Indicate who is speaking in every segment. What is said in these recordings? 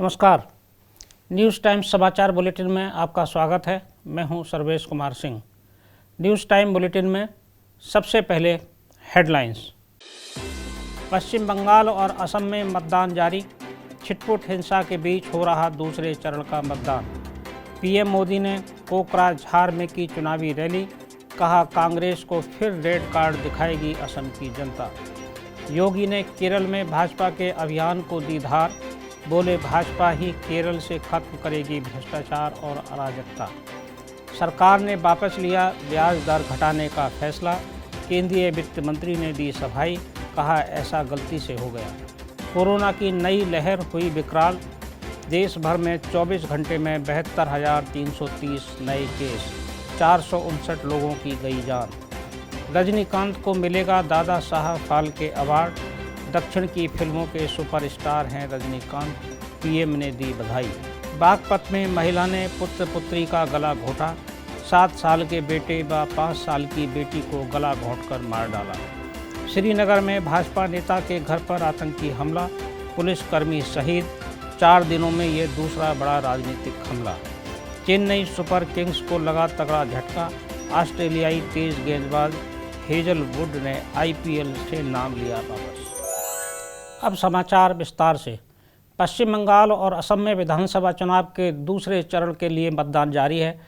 Speaker 1: नमस्कार। News times समाचार bulletin में आपका स्वागत है। मैं हूं Sarvesh Kumar Singh. News time bulletin में सबसे पहले हेडलाइंस। पश्चिम बंगाल और असम में मतदान जारी, छिटपुट हिंसा के बीच हो रहा दूसरे चरण का मतदान। पीएम मोदी ने कोकराझार में की चुनावी रैली, कहा कांग्रेस को फिर रेड कार्ड दिखाएगी असम की जनता। योगी ने केरल में भाजपा के अभियान को दी धार, बोले भाजपा ही केरल से खत्म करेगी भ्रष्टाचार और अराजकता। सरकार ने वापस लिया ब्याज दर घटाने का फैसला, केंद्रीय वित्त मंत्री ने दी सफाई, कहा ऐसा गलती से हो गया। कोरोना की नई लहर हुई विकराल, देश भर में 24 घंटे में 72,330 नए केस, 459 लोगों की गई जान। रजनीकांत को मिलेगा दादा साहब फाल्के अवार्ड, दक्षिण की फिल्मों के सुपरस्टार हैं रजनीकांत, पीएम ने दी बधाई। बागपत में महिला ने पुत्र पुत्री का गला घोटा, 7 साल के बेटे व 5 साल की बेटी को गला घोंटकर मार डाला। श्रीनगर में भाजपा नेता के घर पर आतंकी हमला, पुलिसकर्मी शहीद, 4 दिनों में ये दूसरा बड़ा राजनीतिक हमला। चेन्नई सुपर किंग्स को लगा तगड़ा झटका, ऑस्ट्रेलियाई तेज गेंदबाज हेजलवुड ने आईपीएल से नाम लिया वापस। अब समाचार विस्तार से। पश्चिम बंगाल और असम में विधानसभा चुनाव के दूसरे चरण के लिए मतदान जारी है।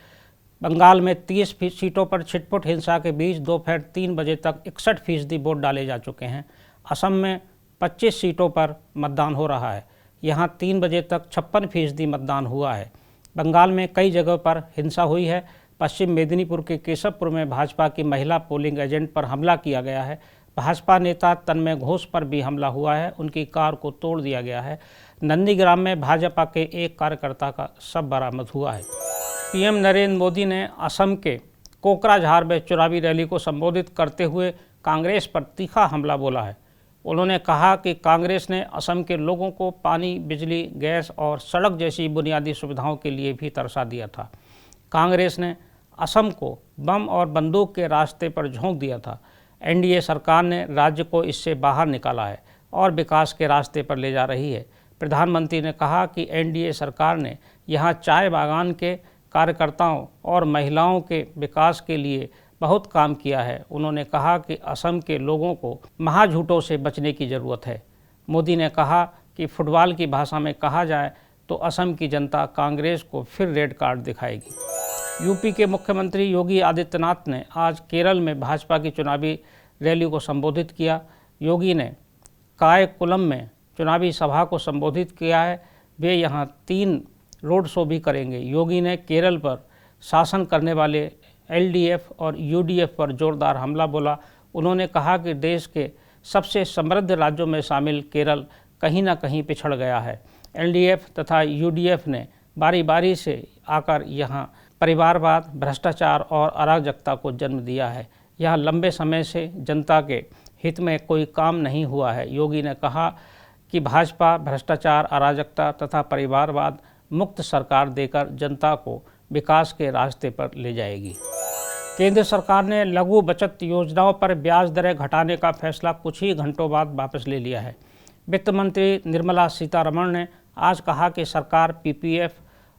Speaker 1: बंगाल में 30 सीटों पर छिटपुट हिंसा के बीच दोपहर 3 बजे तक 61% वोट डाले जा चुके हैं। असम में 25 सीटों पर मतदान हो रहा है। यहां 3 बजे तक 56% मतदान हुआ है। बंगाल में कई जगहों पर हिंसा हुई है। पश्चिम मेदिनीपुर के केशवपुर में भाजपा की महिला पोलिंग एजेंट पर हमला किया गया है। भाजपा नेता तन्मय घोष पर भी हमला हुआ है, उनकी कार को तोड़ दिया गया है। नंदीग्राम में भाजपा के एक कार्यकर्ता का शव बरामद हुआ है। पीएम नरेंद्र मोदी ने असम के कोकराझार में चुनावी रैली को संबोधित करते हुए कांग्रेस पर तीखा हमला बोला है। उन्होंने कहा कि कांग्रेस ने असम के लोगों को पानी, बिजली, गैस और सड़क जैसी बुनियादी सुविधाओं के लिए भी तरसा दिया था। कांग्रेस ने असम को बम और बंदूक के रास्ते पर झोंक दिया था। एनडीए सरकार ने राज्य को इससे बाहर निकाला है और विकास के रास्ते पर ले जा रही है। प्रधानमंत्री ने कहा कि एनडीए सरकार ने यहाँ चाय बागान के कार्यकर्ताओं और महिलाओं के विकास के लिए बहुत काम किया है। उन्होंने कहा कि असम के लोगों को महाझूठों से बचने की ज़रूरत है। मोदी ने कहा कि फुटबॉल की भाषा में कहा जाए तो असम की जनता कांग्रेस को फिर रेड कार्ड दिखाएगी। यूपी के मुख्यमंत्री योगी आदित्यनाथ ने आज केरल में भाजपा की चुनावी रैली को संबोधित किया। योगी ने कायकुलम में चुनावी सभा को संबोधित किया है। वे यहां 3 रोड शो भी करेंगे। योगी ने केरल पर शासन करने वाले एलडीएफ और यूडीएफ पर जोरदार हमला बोला। उन्होंने कहा कि देश के सबसे समृद्ध राज्यों में शामिल केरल कहीं ना कहीं पिछड़ गया है। एलडीएफ तथा यूडीएफ ने बारी बारी से आकर यहाँ परिवारवाद, भ्रष्टाचार और अराजकता को जन्म दिया है। यह लंबे समय से जनता के हित में कोई काम नहीं हुआ है। योगी ने कहा कि भाजपा भ्रष्टाचार, अराजकता तथा परिवारवाद मुक्त सरकार देकर जनता को विकास के रास्ते पर ले जाएगी। केंद्र सरकार ने लघु बचत योजनाओं पर ब्याज दरें घटाने का फैसला कुछ ही घंटों बाद वापस ले लिया है। वित्त मंत्री निर्मला सीतारमण ने आज कहा कि सरकार पीपीएफ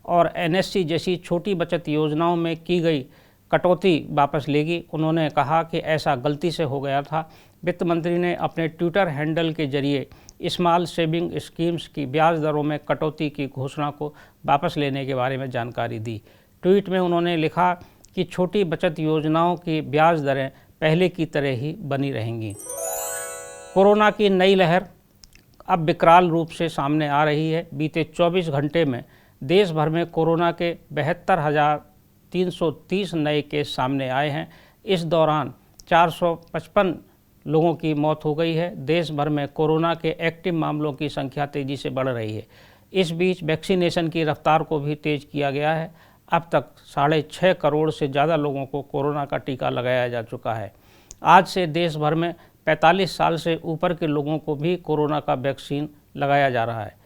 Speaker 1: और एनएससी जैसी छोटी बचत योजनाओं में की गई कटौती वापस लेगी। उन्होंने कहा कि ऐसा गलती से हो गया था। वित्त मंत्री ने अपने ट्विटर हैंडल के जरिए स्मॉल सेविंग स्कीम्स की ब्याज दरों में कटौती की घोषणा को वापस लेने के बारे में जानकारी दी। ट्वीट में उन्होंने लिखा कि छोटी बचत योजनाओं की ब्याज दरें पहले की तरह ही बनी रहेंगी। कोरोना की नई लहर अब विकराल रूप से सामने आ रही है। बीते 24 घंटे में देश भर में कोरोना के 72,330 नए केस सामने आए हैं। इस दौरान 455 लोगों की मौत हो गई है। देश भर में कोरोना के एक्टिव मामलों की संख्या तेज़ी से बढ़ रही है। इस बीच वैक्सीनेशन की रफ्तार को भी तेज़ किया गया है। अब तक 6.5 करोड़ से ज़्यादा लोगों को कोरोना का टीका लगाया जा चुका है। आज से देश भर में 45 साल से ऊपर के लोगों को भी कोरोना का वैक्सीन लगाया जा रहा है।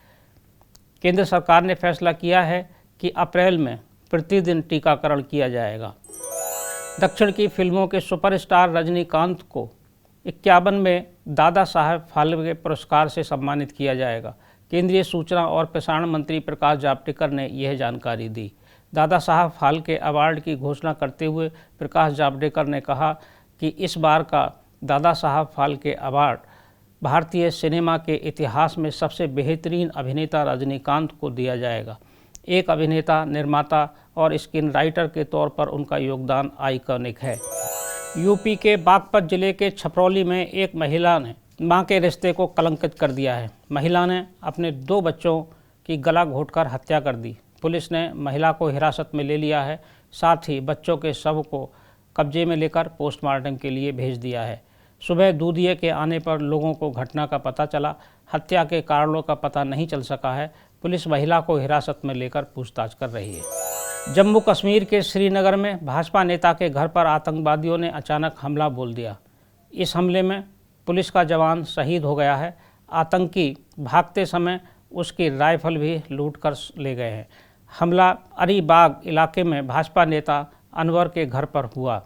Speaker 1: केंद्र सरकार ने फैसला किया है कि अप्रैल में प्रतिदिन टीकाकरण किया जाएगा। दक्षिण की फिल्मों के सुपरस्टार रजनीकांत को 51 में दादा साहब फाल्के पुरस्कार से सम्मानित किया जाएगा। केंद्रीय सूचना और प्रसारण मंत्री प्रकाश जावड़ेकर ने यह जानकारी दी। दादा साहब फाल्के अवार्ड की घोषणा करते हुए प्रकाश जावड़ेकर ने कहा कि इस बार का दादा साहब फाल्के अवार्ड भारतीय सिनेमा के इतिहास में सबसे बेहतरीन अभिनेता रजनीकांत को दिया जाएगा। एक अभिनेता, निर्माता और स्क्रीन राइटर के तौर पर उनका योगदान आइकॉनिक है। यूपी के बागपत जिले के छपरौली में एक महिला ने मां के रिश्ते को कलंकित कर दिया है। महिला ने अपने 2 बच्चों की गला घोंटकर हत्या कर दी। पुलिस ने महिला को हिरासत में ले लिया है, साथ ही बच्चों के शव को कब्जे में लेकर पोस्टमार्टम के लिए भेज दिया है। सुबह दूधिये के आने पर लोगों को घटना का पता चला। हत्या के कारणों का पता नहीं चल सका है। पुलिस महिला को हिरासत में लेकर पूछताछ कर रही है। जम्मू कश्मीर के श्रीनगर में भाजपा नेता के घर पर आतंकवादियों ने अचानक हमला बोल दिया। इस हमले में पुलिस का जवान शहीद हो गया है। आतंकी भागते समय उसकी राइफल भी लूट कर ले गए हैं। हमला अलीबाग इलाके में भाजपा नेता अनवर के घर पर हुआ।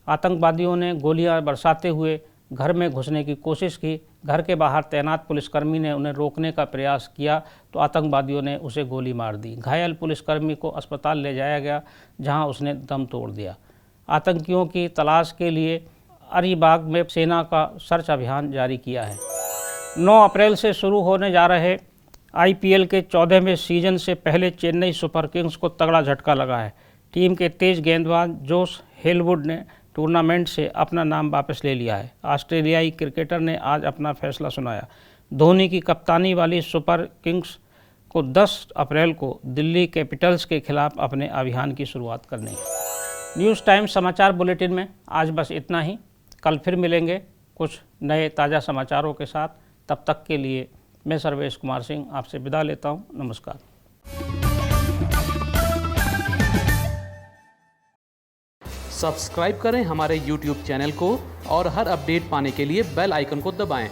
Speaker 1: आतंकवादियों ने गोलियां बरसाते हुए घर में घुसने की कोशिश की। घर के बाहर तैनात पुलिसकर्मी ने उन्हें रोकने का प्रयास किया तो आतंकवादियों ने उसे गोली मार दी। घायल पुलिसकर्मी को अस्पताल ले जाया गया, जहां उसने दम तोड़ दिया। आतंकियों की तलाश के लिए अलीबाग में सेना का सर्च अभियान जारी किया है। 9 अप्रैल से शुरू होने जा रहे IPL के 14वें सीजन से पहले चेन्नई सुपर किंग्स को तगड़ा झटका लगा है। टीम के तेज गेंदबाज जोश हेजलवुड ने टूर्नामेंट से अपना नाम वापस ले लिया है। ऑस्ट्रेलियाई क्रिकेटर ने आज अपना फैसला सुनाया। धोनी की कप्तानी वाली सुपर किंग्स को 10 अप्रैल को दिल्ली कैपिटल्स के खिलाफ अपने अभियान की शुरुआत करनी है। न्यूज़ टाइम समाचार बुलेटिन में आज बस इतना ही। कल फिर मिलेंगे कुछ नए ताज़ा समाचारों के साथ। तब तक के लिए मैं सर्वेश कुमार सिंह आपसे विदा लेता हूँ। नमस्कार।
Speaker 2: सब्सक्राइब करें हमारे YouTube चैनल को और हर अपडेट पाने के लिए बेल आइकन को दबाएं।